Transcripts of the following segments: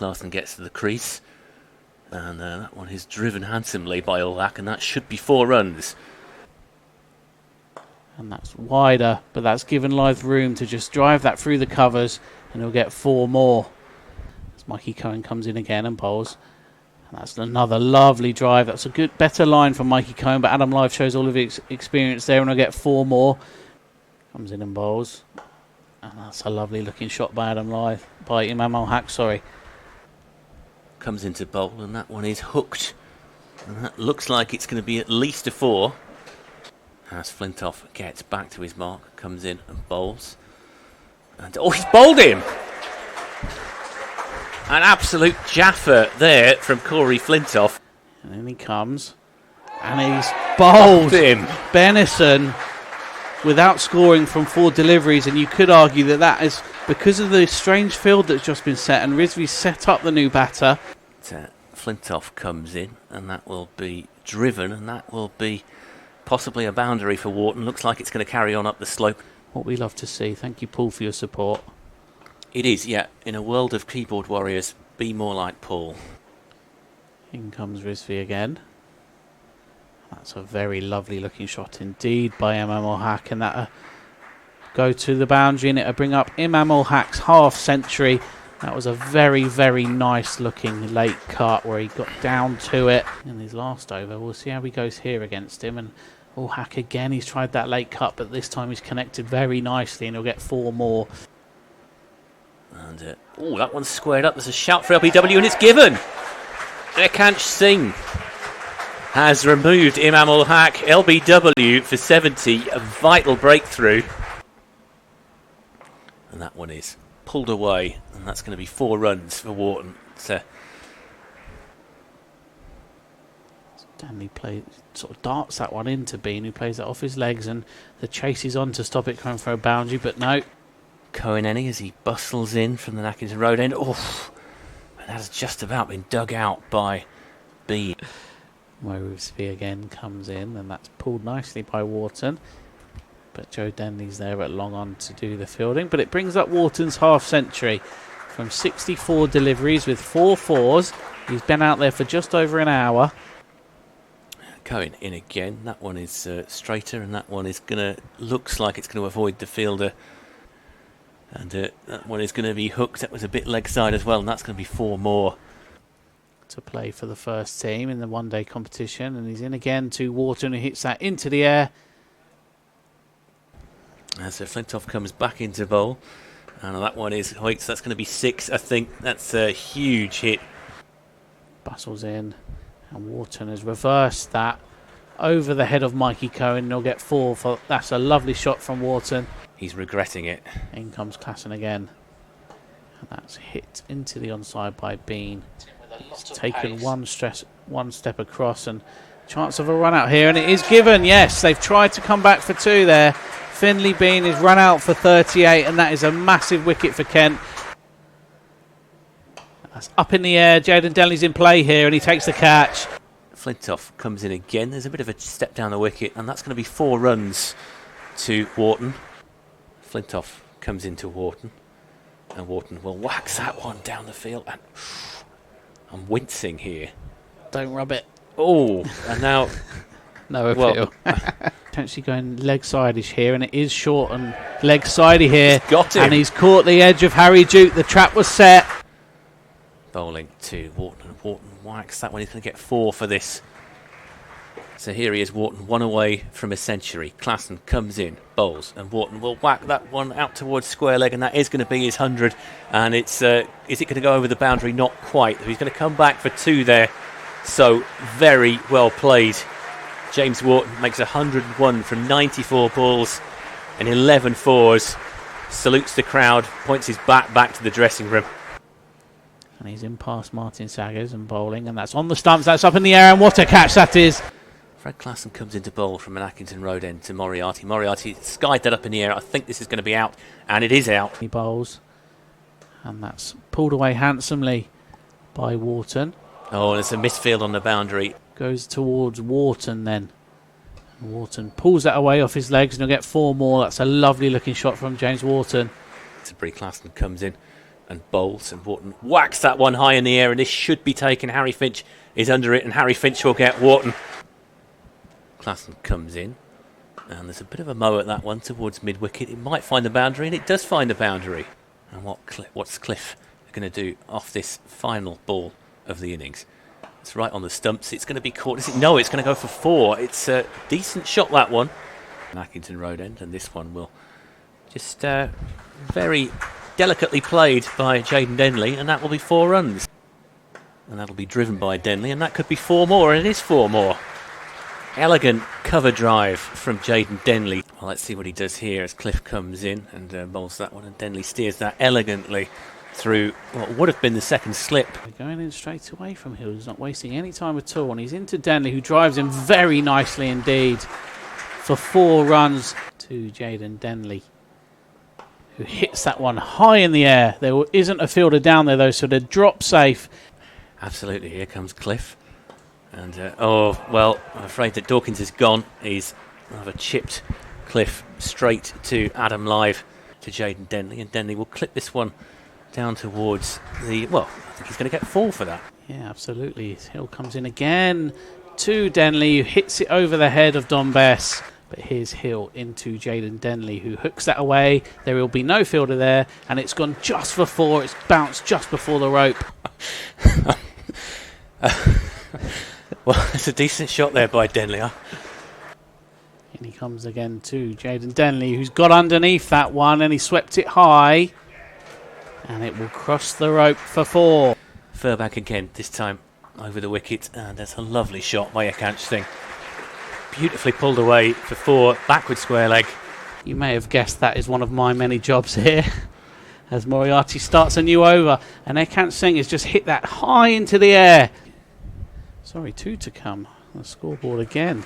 Clarkson gets to the crease. And that one is driven handsomely by Ulhack, and that should be 4 runs. And that's wider, but that's given Lyth room to just drive that through the covers, and he'll get 4 more. As Mikey Cohen comes in again and bowls. And that's another lovely drive. That's a better line from Mikey Cohen, but Adam Lyth shows all of his experience there, and he'll get 4 more. Comes in and bowls. And that's a lovely looking shot by Adam Lyth, by Imam Ulhack, sorry. Comes into bowl, and that one is hooked. And that looks like it's going to be at least a 4. As Flintoff gets back to his mark, comes in and bowls. And he's bowled him! An absolute jaffer there from Corey Flintoff. And then he comes, and he's bowled him. Benison without scoring from 4 deliveries, and you could argue that that is because of the strange field that's just been set, and Rizvi set up the new batter. Flintoff comes in, and that will be driven, and that will be possibly a boundary for Wharton. Looks like it's going to carry on up the slope. What we love to see. Thank you, Paul, for your support. It is, yeah. In a world of keyboard warriors, be more like Paul. In comes Rizvi again. That's a very lovely looking shot indeed by Imam Ulhack, and that'll go to the boundary, and it'll bring up Imam Ulhack's half century. That was a very, very nice looking late cut where he got down to it in his last over. We'll see how he goes here against him. And Ulhack again, he's tried that late cut, but this time he's connected very nicely, and he'll get 4 more. And that one's squared up. There's a shout for LBW, and it's given. Ekansh Singh has removed Imam Ulhack. LBW for 70, a vital breakthrough. And that one is pulled away, and that's going to be 4 runs for Wharton. Stanley sort of darts that one into Bean, who plays that off his legs, and the chase is on to stop it coming for a boundary, but no. Cohenenny as he bustles in from the Nackington Road end. Oh, that has just about been dug out by Bean. Rizvi again comes in, and that's pulled nicely by Wharton. But Joe Denley's there at long on to do the fielding. But it brings up Wharton's half century from 64 deliveries with 4 fours. He's been out there for just over an hour. Cohen in again. That one is straighter, and that one is looks like it's going to avoid the fielder. And that one is going to be hooked. That was a bit leg side as well, and that's going to be 4 more. To play for the first team in the one-day competition, and he's in again to Wharton, who hits that into the air. And so Flintoff comes back into bowl, and that one is Hoyts. That's going to be 6, I think. That's a huge hit. Bustles in, and Wharton has reversed that over the head of Mikey Cohen, and he'll get 4 for that's a lovely shot from Wharton. He's regretting it. In comes Klassen again, and that's hit into the onside by Bean. He's taken one step across, and chance of a run out here, and it is given. Yes, they've tried to come back for 2 there. Finley Bean is run out for 38, and that is a massive wicket for Kent. That's up in the air. Jaden Denley's in play here, and he takes the catch. Flintoff comes in again. There's a bit of a step down the wicket, and that's going to be 4 runs to Wharton. Flintoff comes into Wharton, and Wharton will wax that one down the field. And I'm wincing here. Don't rub it. Oh, and now... no appeal. Potentially going leg-sideish here, and it is short and leg-sidey here. He's got him. And he's caught the edge of Harry Duke. The trap was set. Bowling to Wharton. Wharton whacks that one. He's going to get 4 for this. So here he is, Wharton, 1 away from a century. Klassen comes in, bowls, and Wharton will whack that one out towards square leg, and that is going to be his 100. And it's is it going to go over the boundary? Not quite. He's going to come back for 2 there. So very well played. James Wharton makes 101 from 94 balls and 11 fours. Salutes the crowd, points his back to the dressing room. And he's in past Martin Saggers and bowling, and that's on the stumps. That's up in the air, and what a catch that is. Fred Klassen comes into bowl from an Accrington Road end to Moriarty. Moriarty skied that up in the air. I think this is going to be out, and it is out. He bowls, and that's pulled away handsomely by Wharton. Oh, and it's a misfield on the boundary. Goes towards Wharton then. Wharton pulls that away off his legs, and he'll get 4 more. That's a lovely looking shot from James Wharton. Sabri Klassen comes in, and bowls, and Wharton whacks that one high in the air, and this should be taken. Harry Finch is under it, and Harry Finch will get Wharton. Klassen comes in, and there's a bit of a mow at that one towards mid-wicket. It might find the boundary, and it does find the boundary. And what's Cliff going to do off this final ball of the innings? It's right on the stumps. It's going to be caught. Is it? No, it's going to go for 4. It's a decent shot, that one. Mackington Road End, and this one will just very delicately played by Jaden Denley, and that will be 4 runs. And that'll be driven by Denley, and that could be 4 more, and it is 4 more. Elegant cover drive from Jaden Denley. Well, let's see what he does here as Cliff comes in and bowls that one, and Denley steers that elegantly through what would have been the second slip. They're going in straight away from Hill. He's not wasting any time at all, and he's into Denley, who drives him very nicely indeed for 4 runs to Jaden Denley, who hits that one high in the air. There isn't a fielder down there, though, so they're drop safe. Absolutely. Here comes Cliff. And, oh, well, I'm afraid that Dawkins is gone. He's rather chipped Cliff straight to Adam Live, to Jaden Denley. And Denley will clip this one down towards the... Well, I think he's going to get 4 for that. Yeah, absolutely. Hill comes in again to Denley, who hits it over the head of Don Bess. But here's Hill into Jaden Denley, who hooks that away. There will be no fielder there, and it's gone just for 4. It's bounced just before the rope. Well, it's a decent shot there by Denley. And he comes again to Jaden Denley, who's got underneath that one, and he swept it high. And it will cross the rope for 4. Furbank again, this time over the wicket, and that's a lovely shot by Akansh Singh. Beautifully pulled away for 4, backward square leg. You may have guessed that is one of my many jobs here. As Moriarty starts a new over, and Akansh Singh has just hit that high into the air. Sorry, 2 to come. The scoreboard again.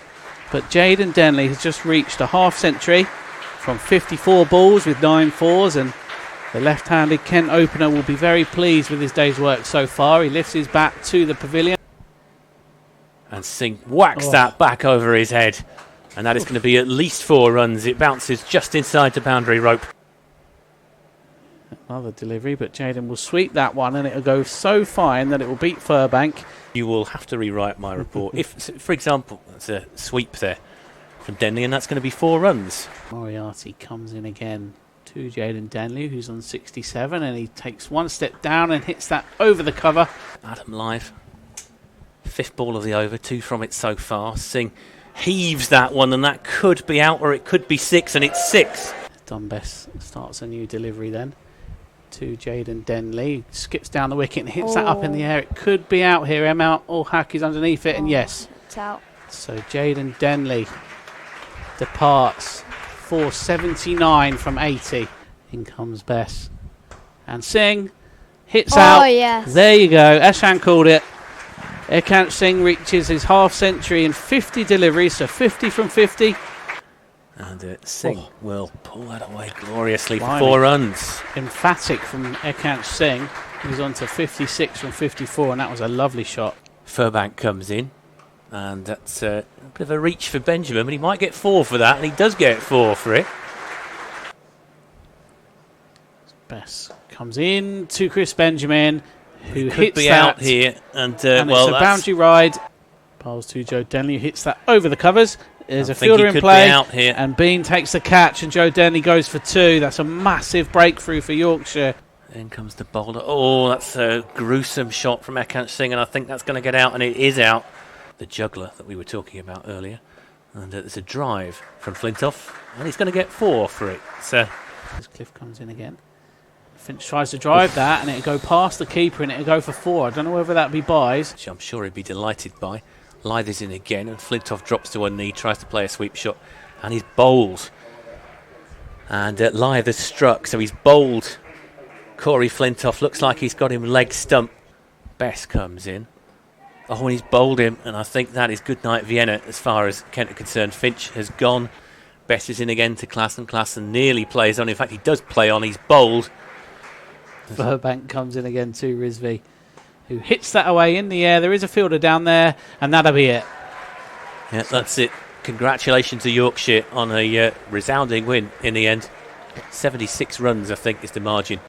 But Jaden Denley has just reached a half century from 54 balls with 9 fours, and the left-handed Kent opener will be very pleased with his day's work so far. He lifts his bat to the pavilion. And Singh whacks that back over his head. And that is going to be at least 4 runs. It bounces just inside the boundary rope. Another delivery, but Jaden will sweep that one, and it'll go so fine that it will beat Furbank. You will have to rewrite my report. If, for example, that's a sweep there from Denley, and that's going to be 4 runs. Moriarty comes in again to Jaden Denley, who's on 67, and he takes 1 step down and hits that over the cover. Adam Live, 5th ball of the over, 2 from it so far. Singh heaves that one, and that could be out, or it could be 6, and it's 6. Don Bess starts a new delivery then to Jaden Denley. Skips down the wicket and hits that up in the air. It could be out here. Hack is underneath it, and yes. It's out. So Jaden Denley departs for 79 from 80. In comes Bess. And Singh hits out. Oh, yes. There you go. Ashan called it. Akansh Singh reaches his half century in 50 deliveries, so 50 from 50. And Singh will pull that away gloriously for Blimey. 4 runs. Emphatic from Akansh Singh. He's on to 56 from 54, and that was a lovely shot. Furbank comes in, and that's a bit of a reach for Benjamin, but he might get 4 for that, and he does get 4 for it. Bess comes in to Chris Benjamin, who Could hits be that. out here, and And well, it's a that's, boundary ride. Bowls to Joe Denley, who hits that over the covers. There's I a think fielder he in could play, be out here. and Bean takes the catch, and Joe Denley goes for 2. That's a massive breakthrough for Yorkshire. In comes the bowler. Oh, that's a gruesome shot from Akansh Singh, and I think that's going to get out, and it is out. The juggler that we were talking about earlier. And there's a drive from Flintoff, and he's going to get 4 for it. So As Cliff comes in again. Finch tries to drive that, and it'll go past the keeper, and it'll go for 4. I don't know whether that be buys. which I'm sure he'd be delighted by. Lythe is in again, and Flintoff drops to one knee, tries to play a sweep shot, and he's bowled. And Lythe has struck, so he's bowled. Corey Flintoff looks like he's got him leg stump. Bess comes in. Oh, and he's bowled him, and I think that is good night Vienna as far as Kent are concerned. Finch has gone. Bess is in again to Klassen. Klassen nearly plays on. In fact, he does play on. He's bowled. Furbank comes in again to Rizvi, who hits that away in the air. There is a fielder down there, and that'll be it. Yeah, that's it. Congratulations to Yorkshire on a resounding win in the end. 76 runs, I think, is the margin.